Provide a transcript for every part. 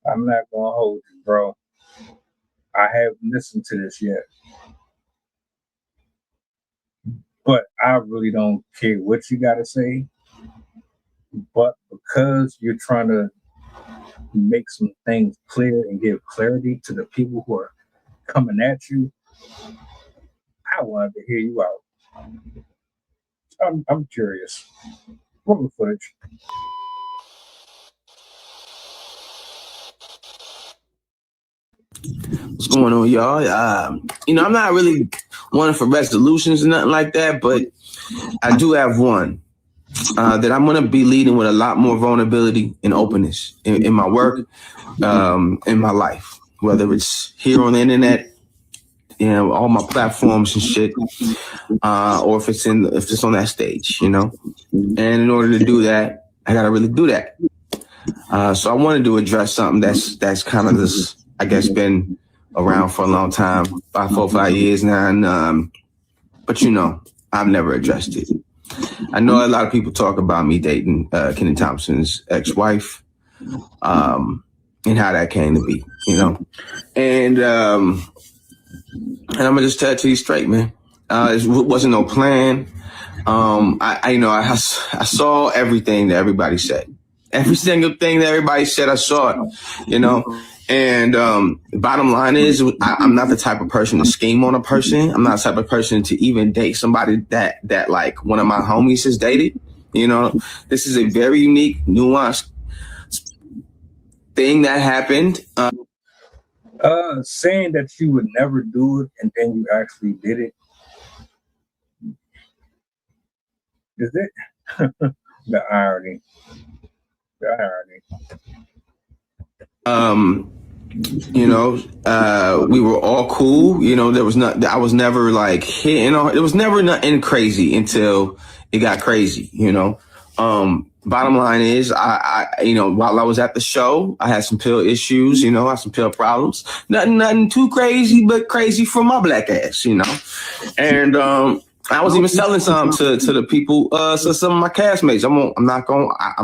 I'm not gonna hold you, bro. I haven't listened to this yet, but I really don't care what you gotta say. But because you're trying to make some things clear and give clarity to the people who are coming at you, I wanted to hear you out. I'm curious. Roll the footage. What's going on, y'all? I'm not really one for resolutions or nothing like that, but I do have one that I'm going to be leading with a lot more vulnerability and openness in my work, in my life, whether it's here on the internet, all my platforms and shit, or if it's on that stage, And in order to do that, I got to really do that. So I wanted to address something that's kind of this, I guess, been around for a long time, 5 years now, and but I've never addressed it. I know a lot of people talk about me dating Kenan Thompson's ex-wife, and how that came to be, and I'm gonna just tell it to you straight, man. It wasn't no plan. I saw everything that everybody said. Every single thing that everybody said, I saw it, And bottom line is, I'm not the type of person to scheme on a person. I'm not the type of person to even date somebody that like one of my homies has dated. This is a very unique, nuanced thing that happened. Saying that you would never do it and then you actually did it. Is it? The irony. The irony. We were all cool. There was not. I was never like hitting on. There was never nothing crazy until it got crazy. Bottom line is, I while I was at the show, I had some pill issues. I had some pill problems. Nothing too crazy, but crazy for my black ass. And I was even selling some to the people, so some of my castmates. I'm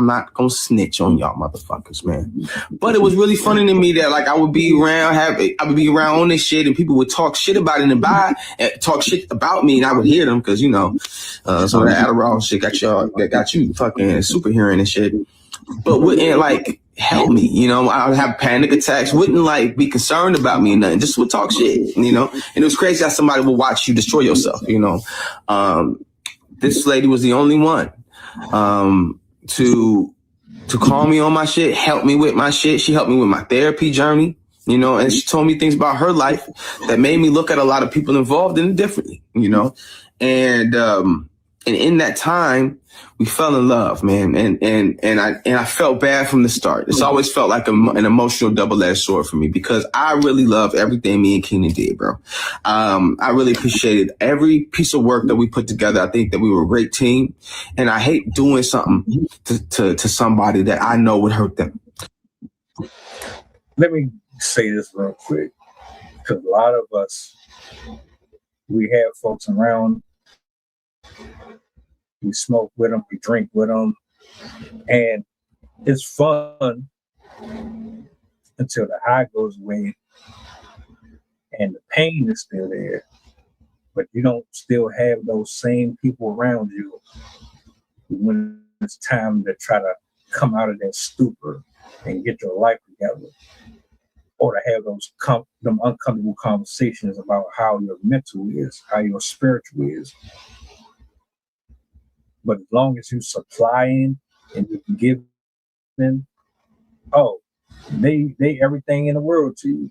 not gonna snitch on y'all motherfuckers, man. But it was really funny to me that like I would be around on this shit, and people would talk shit about it and talk shit about me, and I would hear them because some of that Adderall shit got you fucking super hearing and shit. But wouldn't like help me, I would have panic attacks, wouldn't like be concerned about me and nothing, just would talk shit, and it was crazy how somebody would watch you destroy yourself, This lady was the only one to call me on my shit, help me with my shit. She helped me with my therapy journey, and she told me things about her life that made me look at a lot of people involved in it differently, and in that time, we fell in love, man, and I felt bad from the start. It's always felt like an emotional double-edged sword for me because I really love everything me and Kenan did, bro. I really appreciated every piece of work that we put together. I think that we were a great team, and I hate doing something to somebody that I know would hurt them. Let me say this real quick, because a lot of us, we have folks around. We smoke with them, we drink with them, and it's fun until the high goes away and the pain is still there, but you don't still have those same people around you when it's time to try to come out of that stupor and get your life together, or to have them uncomfortable conversations about how your mental is, how your spiritual is. But as long as you supplying and you can give them, they everything in the world to you.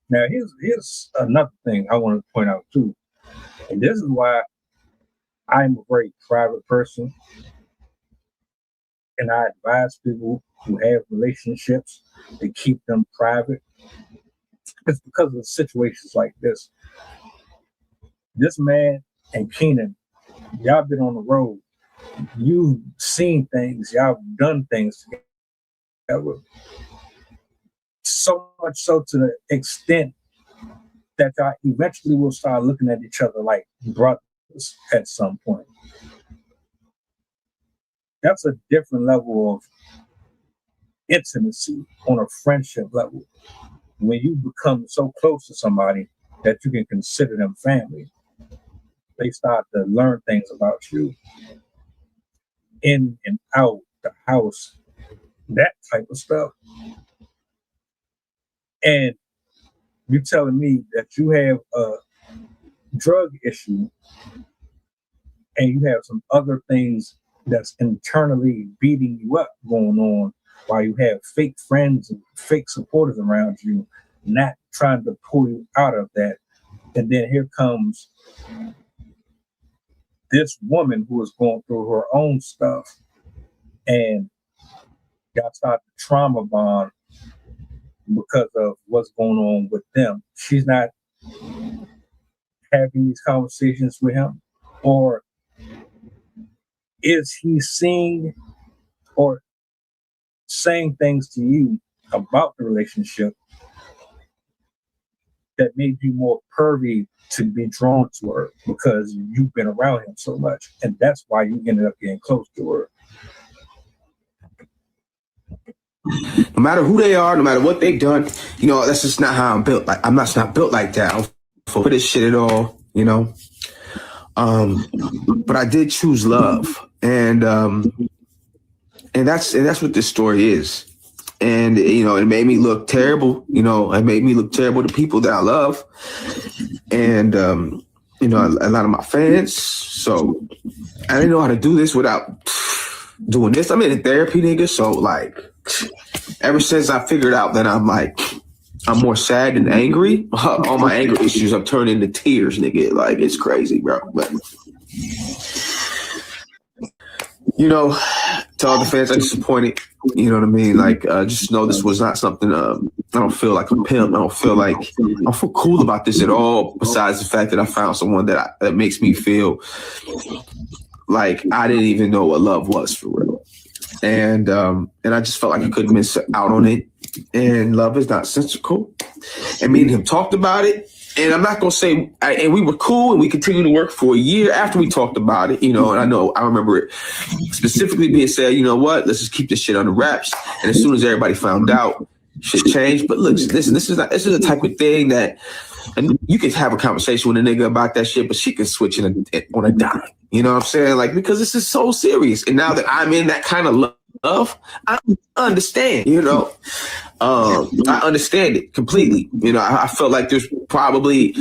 Now here's another thing I want to point out too, and this is why I'm a very private person, and I advise people who have relationships to keep them private. It's because of situations like this. This man and Kenan, y'all been on the road. You've seen things. Y'all done things together. So much so to the extent that y'all eventually will start looking at each other like brothers at some point. That's a different level of intimacy on a friendship level. When you become so close to somebody that you can consider them family, they start to learn things about you in and out the house, that type of stuff. And you're telling me that you have a drug issue and you have some other things that's internally beating you up going on while you have fake friends and fake supporters around you, not trying to pull you out of that. And then here comes this woman who is going through her own stuff, and y'all start the trauma bond because of what's going on with them. She's not having these conversations with him, or is he seeing or saying things to you about the relationship that made you more pervy to be drawn to her because you've been around him so much, and that's why you ended up getting close to her? No matter who they are, no matter what they've done, you know, that's just not how I'm built. Like, I'm not built like that. I don't for this shit at all, you know. But I did choose love, and that's what this story is. And you know, it made me look terrible. You know, it made me look terrible to people that I love, and you know, a lot of my fans. So I didn't know how to do this without doing this. I'm in therapy, nigga. So like, ever since I figured out that I'm more sad than angry, all my anger issues have turned into tears, nigga. Like, it's crazy, bro. But you know, to all the fans I disappointed, you know what I mean? Like, just know this was not something, I don't feel like a pimp. I don't feel cool about this at all, besides the fact that I found someone that makes me feel like I didn't even know what love was for real. And I just felt like I couldn't miss out on it. And love is not sensical. And me and him talked about it. And I'm not going to say, and we were cool and we continued to work for a year after we talked about it, you know, and I remember it specifically being said, you know what, let's just keep this shit under wraps. And as soon as everybody found out, shit changed. But look, listen, this is the type of thing that, and you can have a conversation with a nigga about that shit, but she can switch on a dime. You know what I'm saying? Like, because this is so serious. And now that I'm in that kind of love, I understand, you know. I understand it completely. You know, I felt like there's probably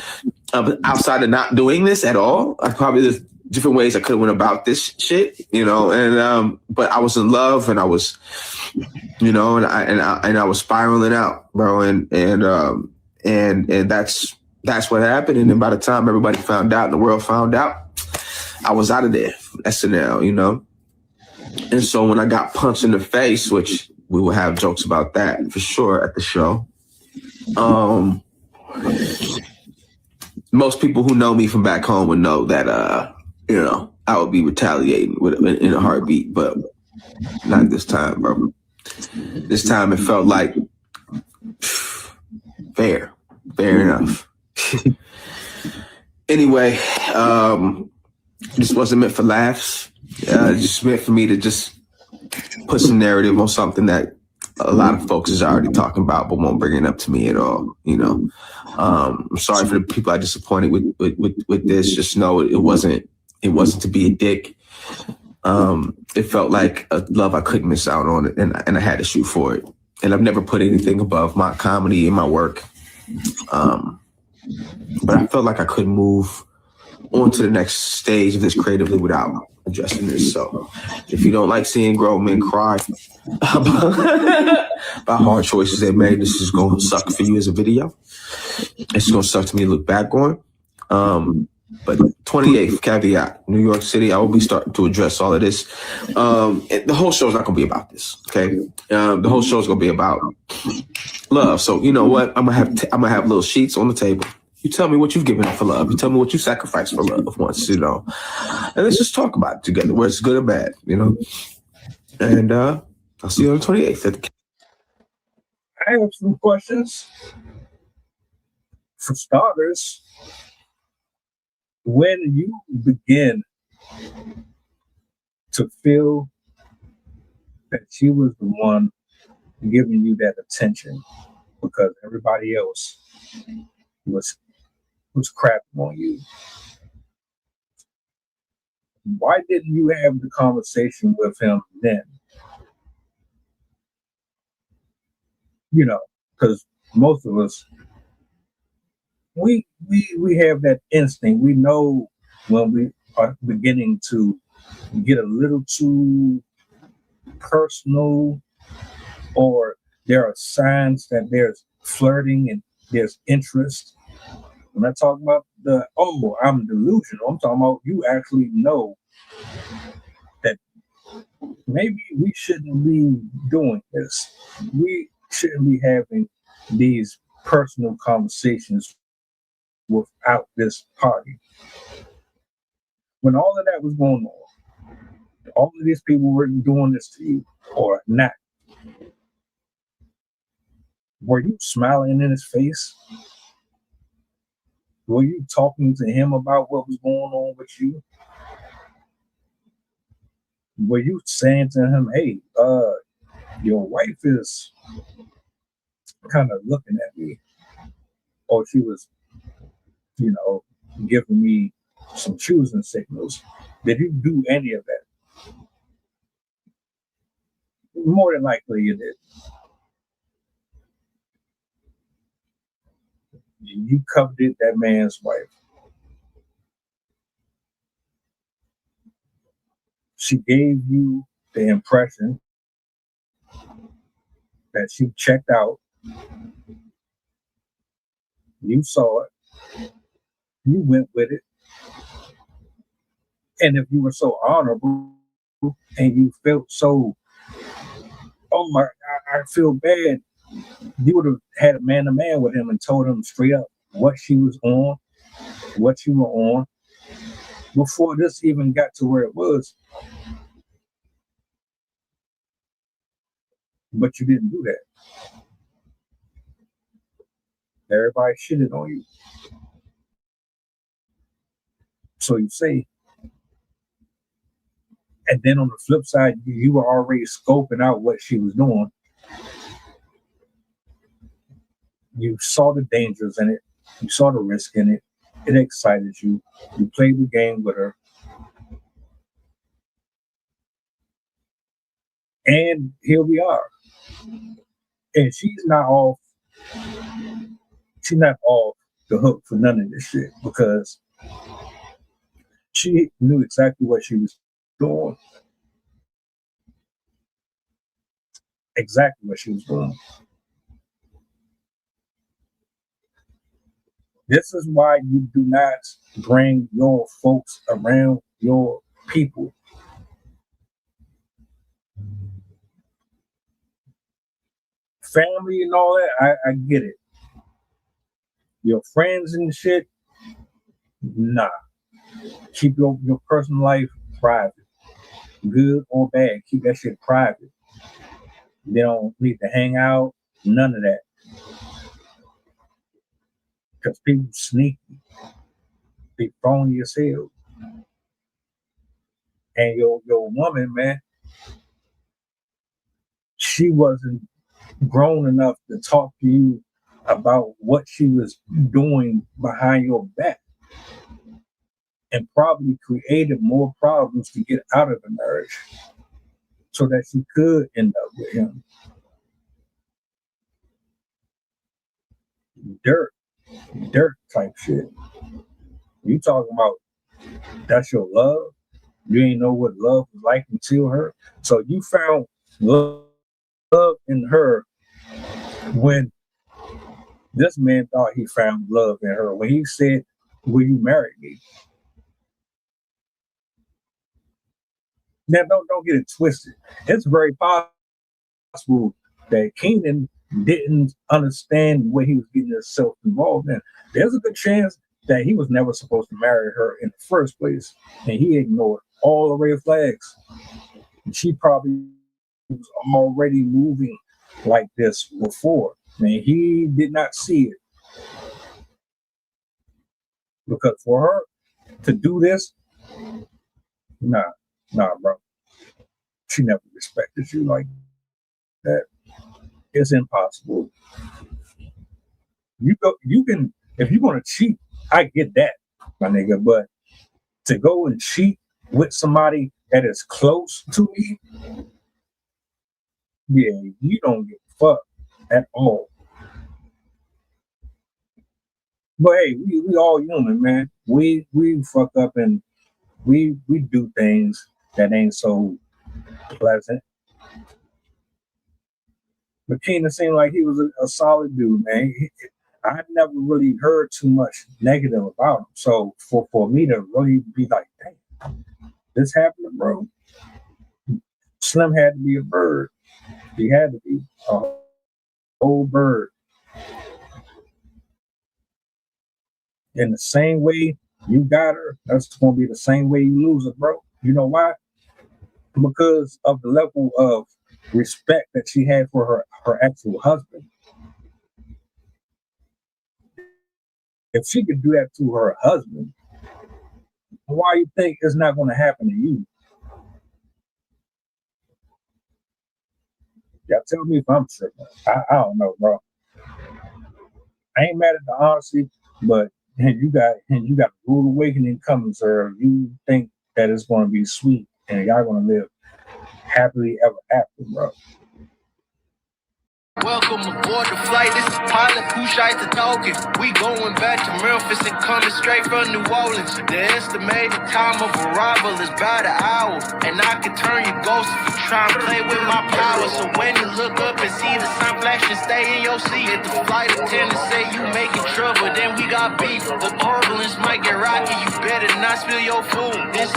outside of not doing this at all, there's different ways I could have went about this shit, you know. And but I was in love, and I was, you know, and I was spiraling out, bro. And that's what happened. And then by the time everybody found out and the world found out, I was out of there, SNL, you know. And so when I got punched in the face, which we will have jokes about that for sure at the show. Most people who know me from back home would know that, you know, I would be retaliating in a heartbeat, but not this time, bro. This time it felt like fair enough. Anyway, this wasn't meant for laughs. It's just meant for me to just put some narrative on something that a lot of folks is already talking about, but won't bring it up to me at all. You know, I'm sorry for the people I disappointed with this. Just know it wasn't to be a dick. It felt like a love I couldn't miss out on it, and I had to shoot for it. And I've never put anything above my comedy and my work. But I felt like I couldn't move on to the next stage of this creatively without addressing this. So if you don't like seeing grown men cry about hard choices they made, this is going to suck for you as a video. It's going to suck to me to look back on. But 28th, caveat, New York City, I will be starting to address all of this. The whole show is not going to be about this, okay? The whole show is going to be about love. So you know what? I'm gonna have little sheets on the table. You tell me what you've given up for love. You tell me what you sacrificed for love once, you know. And let's just talk about it together, whether it's good or bad, you know. And I'll see you on the 28th. I have some questions. For starters, when you begin to feel that she was the one giving you that attention because everybody else was crapping on you. Why didn't you have the conversation with him then? You know, because most of us, we have that instinct. We know when we are beginning to get a little too personal, or there are signs that there's flirting and there's interest. I'm not talking about I'm delusional. I'm talking about you actually know that maybe we shouldn't be doing this. We shouldn't be having these personal conversations without this party. When all of that was going on, all of these people were doing this to you or not. Were you smiling in his face? Were you talking to him about what was going on with you? Were you saying to him, hey, your wife is kind of looking at me, or she was, giving me some choosing signals? Did you do any of that? More than likely you did. You coveted that man's wife. She gave you the impression that she checked out. You saw it. You went with it. And if you were so honorable and you felt so, I feel bad, you would have had a man to man with him and told him straight up what she was on, what you were on, before this even got to where it was. But you didn't do that. Everybody shitted on you. So you say. And then on the flip side, you were already scoping out what she was doing. You saw the dangers in it. You saw the risk in it. It excited you. You played the game with her. And here we are. And she's not off the hook for none of this shit, because she knew exactly what she was doing. Exactly what she was doing. This is why you do not bring your folks around your people. Family and all that, I get it. Your friends and shit, nah. Keep your personal life private. Good or bad, keep that shit private. They don't need to hang out, none of that. Because people sneaky. They phony as hell. And your woman, man, she wasn't grown enough to talk to you about what she was doing behind your back, and probably created more problems to get out of the marriage so that she could end up with him. Dirt type shit. You talking about that's your love? You ain't know what love was like until her. So you found love in her when this man thought he found love in her. When he said, will you marry me? Now don't get it twisted. It's very possible that Kenan didn't understand what he was getting himself involved in. There's a good chance that he was never supposed to marry her in the first place, and he ignored all the red flags. And she probably was already moving like this before, and he did not see it. Because for her to do this, nah, bro. She never respected you like that. It's impossible. You can, if you're gonna cheat, I get that, my nigga. But to go and cheat with somebody that is close to me, yeah, you don't get fucked at all. But hey, we all human, man. We fuck up and we do things that ain't so pleasant. But Kenan seemed like he was a solid dude, man. I never really heard too much negative about him. So for me to really be like, damn, this happened, bro. Slim had to be a bird. He had to be a whole bird. In the same way you got her, that's gonna be the same way you lose her, bro. You know why? Because of the level of respect that she had for her actual husband. If she could do that to her husband, why you think it's not going to happen to you? Y'all tell me if I'm tripping. I don't know, bro. I ain't mad at the honesty, but you got a rude awakening coming, sir. You think that it's going to be sweet and y'all going to live happily ever after, bro. Welcome aboard the flight. This is pilot Pusha talking. We going back to Memphis and coming straight from New Orleans. The estimated time of arrival is about an hour, and I can turn your ghost if you try and play with my power. So when you look up and see the sun flashing, stay in your seat. If the flight attendant say you making trouble, then we got beef. The turbulence might get rocky. You better not spill your food. This